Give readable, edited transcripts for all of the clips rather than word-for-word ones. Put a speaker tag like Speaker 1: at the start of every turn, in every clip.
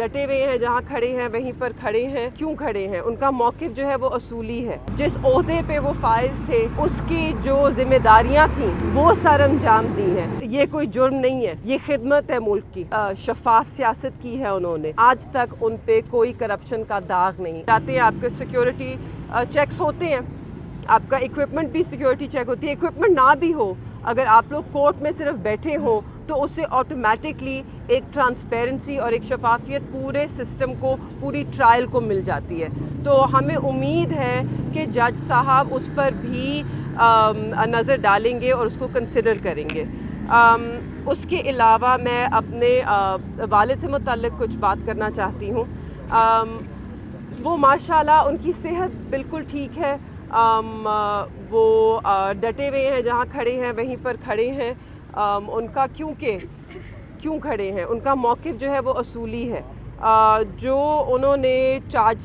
Speaker 1: ڈٹے ہوئے ہیں، جہاں کھڑے ہیں وہیں پر کھڑے ہیں۔ کیوں کھڑے ہیں؟ ان کا موقف جو ہے وہ اصولی ہے۔ جس عہدے پہ وہ فائز تھے اس کی جو ذمہ داریاں تھیں وہ سر انجام دی ہیں۔ یہ کوئی جرم نہیں ہے، یہ خدمت ہے ملک کی۔ شفاف سیاست کی ہے انہوں نے، آج تک ان پہ کوئی کرپشن کا داغ نہیں۔ چاہتے ہیں آپ کے سیکیورٹی چیکس ہوتے ہیں، آپ کا ایکوپمنٹ بھی سیکیورٹی چیک ہوتی ہے۔ ایکوپمنٹ نہ بھی ہو، اگر آپ لوگ کورٹ میں صرف بیٹھے ہوں تو اس سے آٹومیٹکلی ایک ٹرانسپیرنسی اور ایک شفافیت پورے سسٹم کو، پوری ٹرائل کو مل جاتی ہے۔ تو ہمیں امید ہے کہ جج صاحب اس پر بھی نظر ڈالیں گے اور اس کو کنسیڈر کریں گے۔ اس کے علاوہ میں اپنے والد سے متعلق کچھ بات کرنا چاہتی ہوں۔ وہ ماشاءاللہ ان کی صحت بالکل ٹھیک ہے، وہ ڈٹے ہوئے ہیں، جہاں کھڑے ہیں وہیں پر کھڑے ہیں۔ ان کا کیوں کھڑے ہیں؟ ان کا موقف جو ہے وہ اصولی ہے۔ جو انہوں نے چارج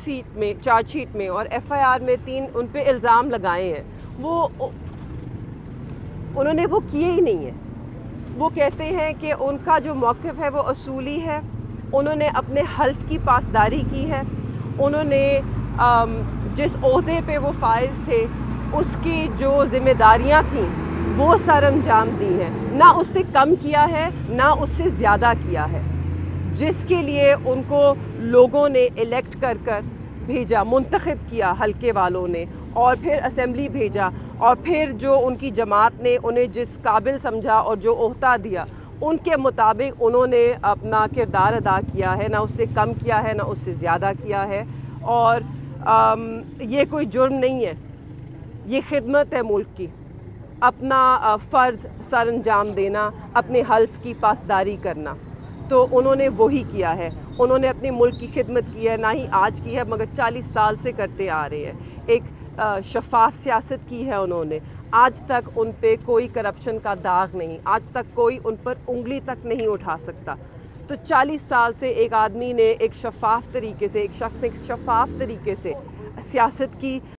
Speaker 1: شیٹ میں اور ایف آئی آر میں 3 ان پہ الزام لگائے ہیں، انہوں نے وہ کیے ہی نہیں ہیں۔ وہ کہتے ہیں کہ ان کا جو موقف ہے وہ اصولی ہے، انہوں نے اپنے حلف کی پاسداری کی ہے، انہوں نے جس عہدے پہ وہ فائز تھے اس کی جو ذمہ داریاں تھیں وہ سر انجام دی ہیں، نہ اس سے کم کیا ہے نہ اس سے زیادہ کیا ہے۔ جس کے لیے ان کو لوگوں نے الیکٹ کر بھیجا، منتخب کیا حلقے والوں نے، اور پھر اسمبلی بھیجا، اور پھر جو ان کی جماعت نے انہیں جس قابل سمجھا اور جو عہدہ دیا ان کے مطابق انہوں نے اپنا کردار ادا کیا ہے، نہ اس سے کم کیا ہے نہ اس سے زیادہ کیا ہے۔ اور یہ کوئی جرم نہیں ہے، یہ خدمت ہے ملک کی۔ اپنا فرض سر انجام دینا، اپنے حلف کی پاسداری کرنا، تو انہوں نے وہی کیا ہے۔ انہوں نے اپنے ملک کی خدمت کی ہے، نہ ہی آج کی ہے مگر 40 سال سے کرتے آ رہے ہیں۔ ایک شفاف سیاست کی ہے انہوں نے، آج تک ان پہ کوئی کرپشن کا داغ نہیں، آج تک کوئی ان پر انگلی تک نہیں اٹھا سکتا۔ تو 40 سال سے ایک آدمی نے ایک شفاف طریقے سے، ایک شخص نے ایک شفاف طریقے سے سیاست کی۔